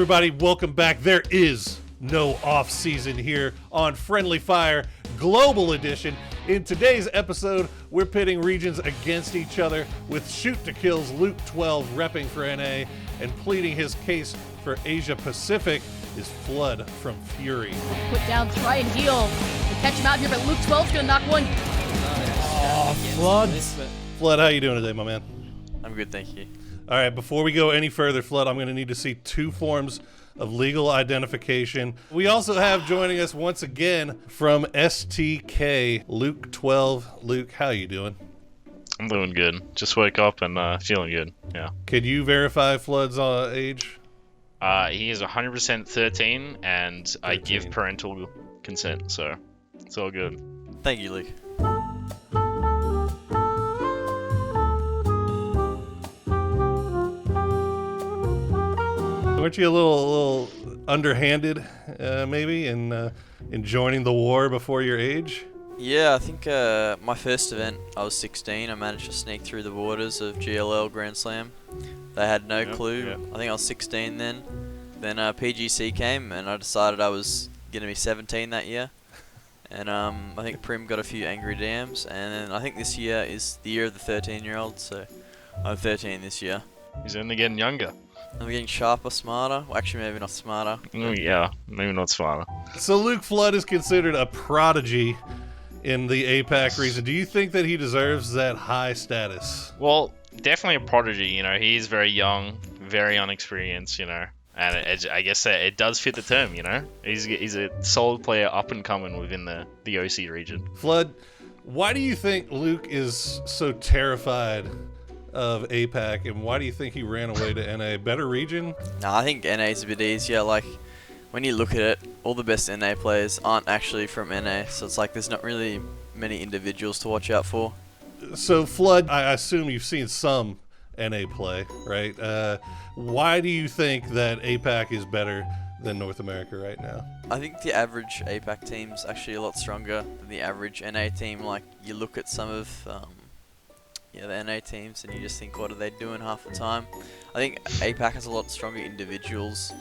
everybody, welcome back. There is no off season here on Friendly Fire Global Edition. In today's episode, we're pitting regions against each other with Shoot to Kill's Luke12 repping for NA, and pleading his case for Asia Pacific is Fludd from Fury. Put down, try and heal. We'll catch him out here, but Luke12's gonna knock one. Oh, Fludd. Fludd, how you doing today, my man? I'm good, thank you. All right, before we go any further, Fludd, I'm going to need to see 2 forms of legal identification. We also have joining us once again from STK, Luke12. Luke, how you doing? I'm doing good. Just woke up and feeling good, yeah. Could you verify Fludd's age? He is 100% 13, and 13. I give parental consent, so it's all good. Thank you, Luke. Weren't you a little underhanded, maybe, in joining the war before your age? Yeah, I think my first event, I was 16. I managed to sneak through the borders of GLL Grand Slam. They had no clue. Yep. I think I was 16 then. Then PGC came, and I decided I was going to be 17 that year. And I think Prim got a few angry DMs. And then I think this year is the year of the 13-year-old, so I'm 13 this year. He's only getting younger. I'm getting sharper, smarter. Well, actually, maybe not smarter. Yeah, maybe not smarter. So Luke Fludd is considered a prodigy in the APAC region. Do you think that he deserves that high status? Well, definitely a prodigy. You know, he's very young, very unexperienced. You know, and I guess it does fit the term. You know, he's a solid player, up and coming within the OC region. Fludd, why do you think Luke is so terrified of APAC, and why do you think he ran away to NA? Better region? No, I think NA's a bit easier. Like, when you look at it, all the best NA players aren't actually from NA, so it's like there's not really many individuals to watch out for. So, Fludd, I assume you've seen some NA play, right? Why do you think that APAC is better than North America right now? I think the average APAC team's actually a lot stronger than the average NA team. Like, you look at some of the NA teams, and you just think, what are they doing half the time? I think APAC has a lot stronger individuals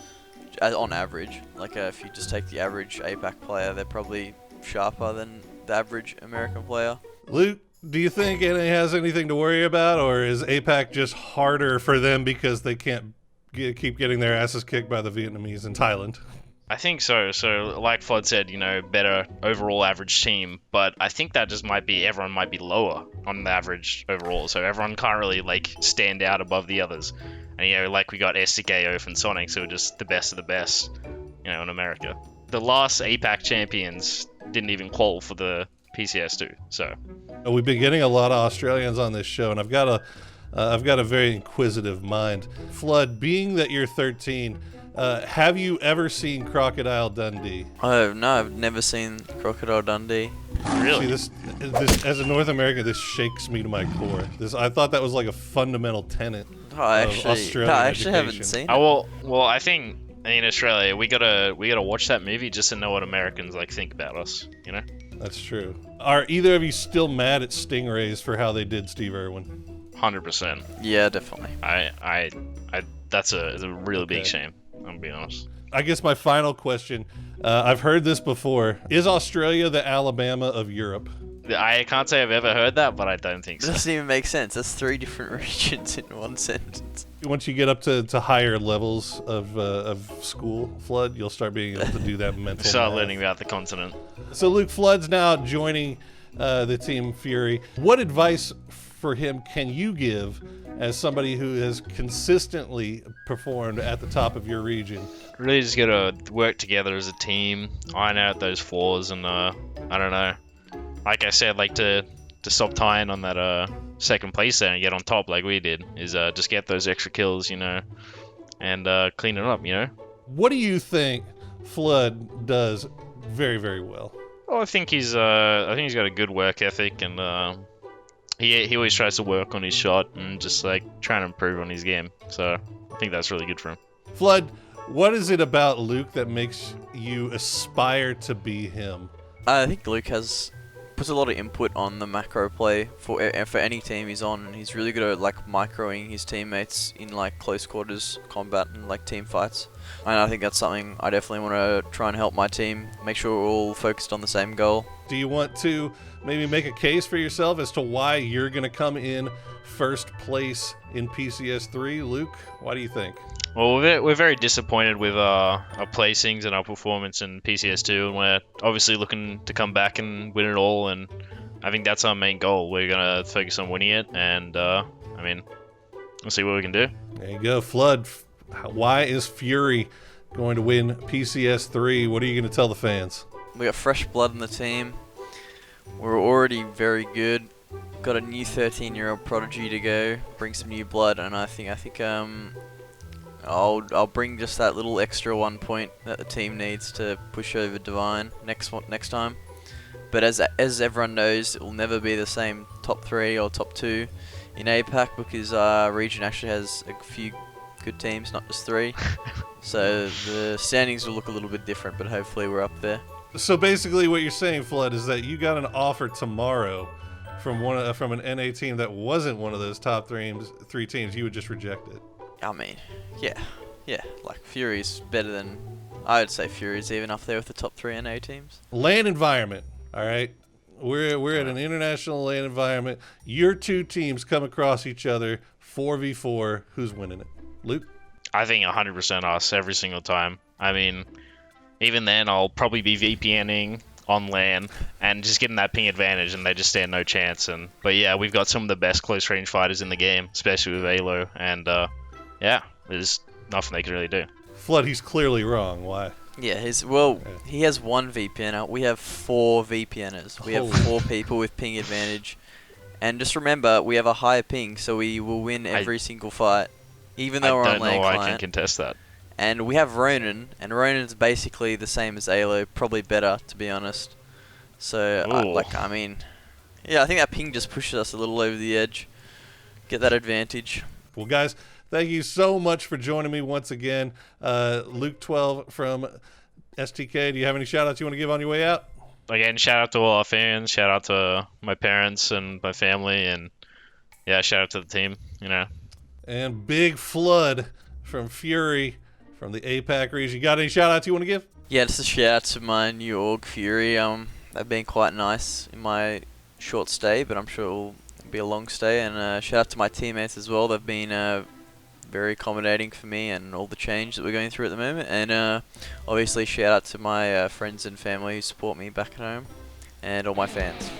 on average. Like, if you just take the average APAC player, they're probably sharper than the average American player. Luke, do you think NA has anything to worry about, or is APAC just harder for them because they can't keep getting their asses kicked by the Vietnamese in Thailand? I think so. So, like Fludd said, you know, better overall average team, but I think that just everyone might be lower on the average overall, so everyone can't really, like, stand out above the others. And, you know, like we got STK, Oath, and Sonic, so just the best of the best, you know, in America. The last APAC champions didn't even qualify for the PCS3, so. We've been getting a lot of Australians on this show, and I've got a very inquisitive mind. Fludd, being that you're 13, have you ever seen Crocodile Dundee? No, I've never seen Crocodile Dundee. Really? See, this as a North American, this shakes me to my core. I thought that was like a fundamental tenet of Australian I education. haven't seen it. Well, I think in Australia we gotta watch that movie just to know what Americans think about us. You know? That's true. Are either of you still mad at Stingrays for how they did Steve Irwin? 100%. Yeah, definitely. That's a really big shame. I'm gonna be honest. I guess my final question, I've heard this before. Is Australia the Alabama of Europe? I can't say I've ever heard that, but I don't think so. It doesn't even make sense. That's 3 different regions in one sentence. Once you get up to higher levels of school, Fludd, you'll start being able to do that mental Start math. learning about the continent. So Luke Fludd's now joining the Team Fury. What advice for him can you give as somebody who has consistently performed at the top of your region? Really just gotta work together as a team, iron out those flaws, and I don't know. Like I said, to stop tying on that second place there and get on top like we did, is just get those extra kills, you know, and clean it up, you know. What do you think Fludd does very, very well? Well, I think he's got a good work ethic, and he always tries to work on his shot and just trying to improve on his game. So I think that's really good for him. Fludd, what is it about Luke that makes you aspire to be him? I think Luke has puts a lot of input on the macro play for any team he's on, and he's really good at like microing his teammates in like close quarters combat and like team fights. And I think that's something I definitely want to try and help my team make sure we're all focused on the same goal. Do you want to maybe make a case for yourself as to why you're going to come in first place in PCS3, Luke? Why do you think? Well, we're very disappointed with our placings and our performance in PCS2, and we're obviously looking to come back and win it all, and I think that's our main goal. We're going to focus on winning it, and I mean, we'll see what we can do. There you go, Fludd. Why is Fury going to win PCS3? What are you going to tell the fans? We got fresh blood in the team. We're already very good. Got a new 13-year-old prodigy to go. Bring some new blood, and I think I'll bring just that little extra 1 point that the team needs to push over Divine next time. But as everyone knows, it will never be the same top 3 or top 2 in APAC, because our region actually has a few good teams, not just 3. So the standings will look a little bit different, but hopefully we're up there. So basically what you're saying, Fludd, is that you got an offer tomorrow from an NA team that wasn't one of those top 3 teams. You would just reject it. I mean, yeah. Like Fury's better than, I would say Fury's even up there with the top 3 NA teams. LAN environment, all right. We're at an international LAN environment. Your 2 teams come across each other 4v4. Who's winning it, Luke? I think 100% us every single time. I mean, even then, I'll probably be VPNing on LAN and just getting that ping advantage, and they just stand no chance. But yeah, we've got some of the best close range fighters in the game, especially with Alo, and yeah, there's nothing they can really do. Fludd, he's clearly wrong. Why? Yeah, he has 1 VPNer. We have 4 VPNers. We have 4 people with ping advantage. And just remember, we have a higher ping, so we will win every single fight, even though we're on LAN client. I don't know I can contest that. And we have Ronan, and Ronan's basically the same as Alo, probably better, to be honest. So, I mean, yeah, I think that ping just pushes us a little over the edge. Get that advantage. Well, guys, thank you so much for joining me once again. Luke12 from STK, do you have any shout-outs you want to give on your way out? Again, shout out to all our fans, shout out to my parents and my family, and yeah, shout out to the team, you know. And big Fludd from Fury from the APAC region. You got any shout outs you want to give? Yeah, just a shout out to my new org, Fury. They've been quite nice in my short stay, but I'm sure it will be a long stay. And shout out to my teammates as well. They've been very accommodating for me and all the change that we're going through at the moment. And obviously shout out to my friends and family who support me back at home, and all my fans.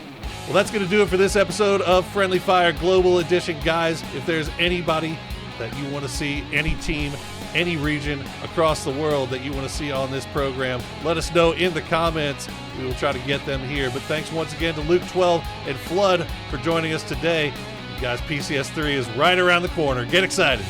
Well, that's going to do it for this episode of Friendly Fire Global Edition. Guys, if there's anybody that you want to see, any team, any region across the world that you want to see on this program, let us know in the comments. We will try to get them here. But thanks once again to Luke12 and Fludd for joining us today. You guys, PCS3 is right around the corner. Get excited.